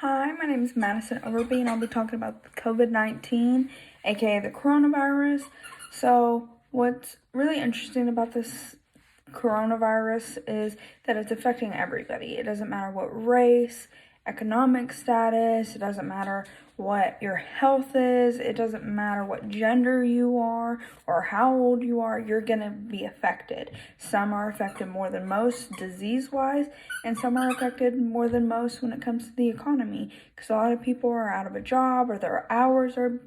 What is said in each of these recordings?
Hi, my name is Madison Overby, and I'll be talking about the COVID-19, aka the coronavirus. So, what's really interesting about this coronavirus is that it's affecting everybody. It doesn't matter what race, economic status, it doesn't matter what your health is, it doesn't matter what gender you are or how old you are, you're going to be affected. Some are affected more than most disease-wise, and some are affected more than most when it comes to the economy, because a lot of people are out of a job, or their hours are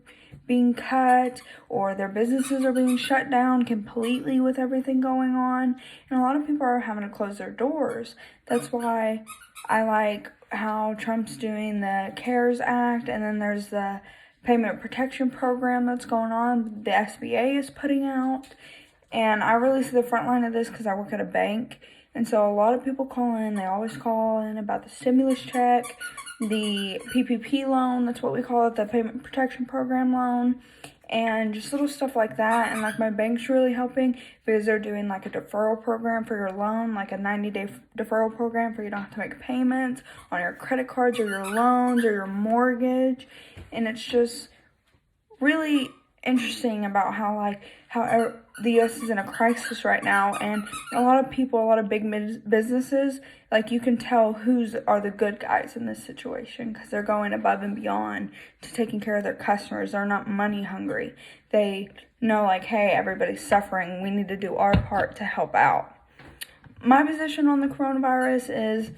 being cut, or their businesses are being shut down completely with everything going on, and a lot of people are having to close their doors. That's why I like how Trump's doing the CARES Act, and then there's the Payment Protection Program that's going on, the SBA is putting out. And I really see the front line of this because I work at a bank. And so a lot of people call in, they always call in about the stimulus check, the PPP loan, that's what we call it, the Payment Protection Program loan, and just little stuff like that. And like my bank's really helping because they're doing like a deferral program for your loan, like a 90-day deferral program for you don't have to make payments on your credit cards or your loans or your mortgage. And it's just really interesting about how the U.S. is in a crisis right now, and a lot of people, a lot of big businesses, like you can tell who's are the good guys in this situation because they're going above and beyond to taking care of their customers. They're not money hungry. They know like, hey, everybody's suffering. We need to do our part to help out. My position on the coronavirus is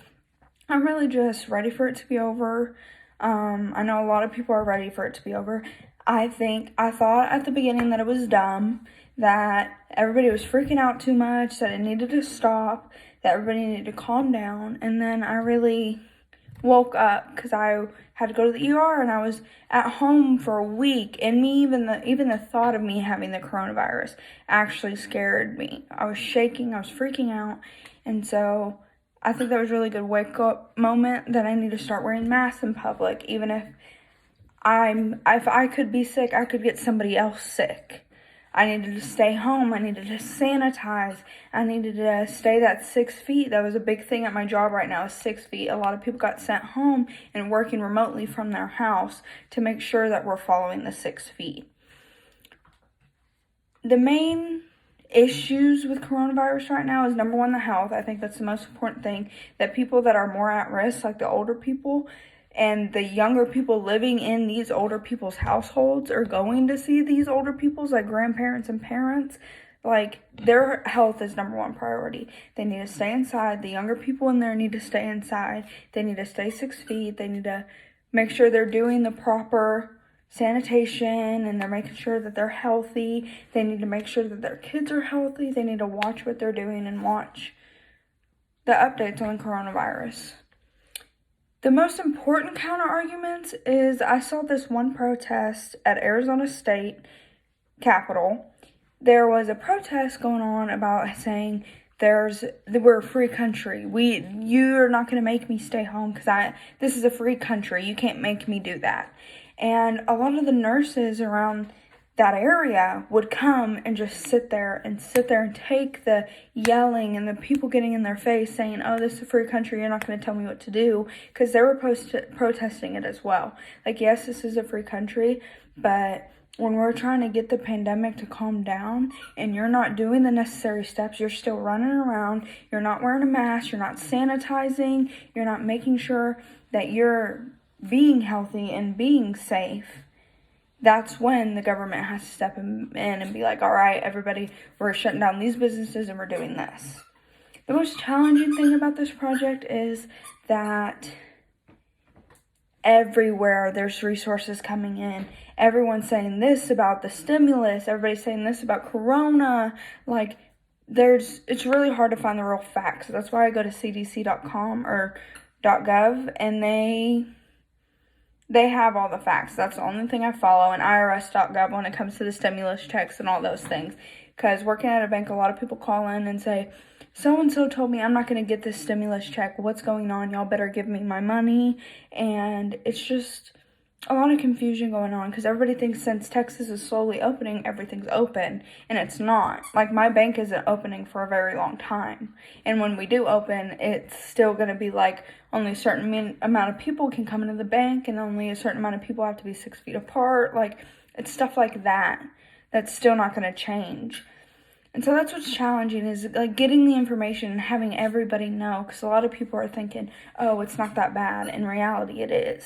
I'm really just ready for it to be over. I know a lot of people are ready for it to be over. I thought at the beginning that it was dumb, that everybody was freaking out too much, that it needed to stop, that everybody needed to calm down. And then I really woke up because I had to go to the ER and I was at home for a week. And even the thought of me having the coronavirus actually scared me. I was shaking, I was freaking out. And so I think that was a really good wake up moment that I need to start wearing masks in public, even if I could be sick, I could get somebody else sick. I needed to stay home. I needed to sanitize. I needed to stay that 6 feet. That was a big thing at my job right now, is 6 feet. A lot of people got sent home and working remotely from their house to make sure that we're following the 6 feet. The main issues with coronavirus right now is, number one, the health. I think that's the most important thing, that people that are more at risk, like the older people, and the younger people living in these older people's households are going to see these older people's, like grandparents and parents, like their health is number one priority. They need to stay inside. The younger people in there need to stay inside. They need to stay 6 feet. They need to make sure they're doing the proper sanitation and they're making sure that they're healthy. They need to make sure that their kids are healthy. They need to watch what they're doing and watch the updates on the coronavirus. The most important counter arguments is, I saw this one protest at Arizona State Capitol. There was a protest going on about saying we're a free country. You're not going to make me stay home because this is a free country. You can't make me do that. And a lot of the nurses around that area would come and just sit there and take the yelling and the people getting in their face saying, oh, this is a free country, you're not going to tell me what to do, because they were protesting it as well. Like, yes, this is a free country, but when we're trying to get the pandemic to calm down and you're not doing the necessary steps, you're still running around, you're not wearing a mask, you're not sanitizing, you're not making sure that you're being healthy and being safe, that's when the government has to step in and be like, all right, everybody, we're shutting down these businesses and we're doing this. The most challenging thing about this project is that everywhere there's resources coming in. Everyone's saying this about the stimulus. Everybody's saying this about Corona. Like, it's really hard to find the real facts. That's why I go to cdc.com or .gov, and they have all the facts. That's the only thing I follow, and IRS.gov when it comes to the stimulus checks and all those things. Because working at a bank, a lot of people call in and say, so-and-so told me I'm not going to get this stimulus check. What's going on? Y'all better give me my money. And it's just a lot of confusion going on because everybody thinks since Texas is slowly opening, everything's open, and it's not. Like, my bank isn't opening for a very long time, and when we do open, it's still going to be like only a certain amount of people can come into the bank, and only a certain amount of people have to be 6 feet apart. Like, it's stuff like that that's still not going to change. And so that's what's challenging, is like getting the information and having everybody know, because a lot of people are thinking, oh, it's not that bad. In reality, it is.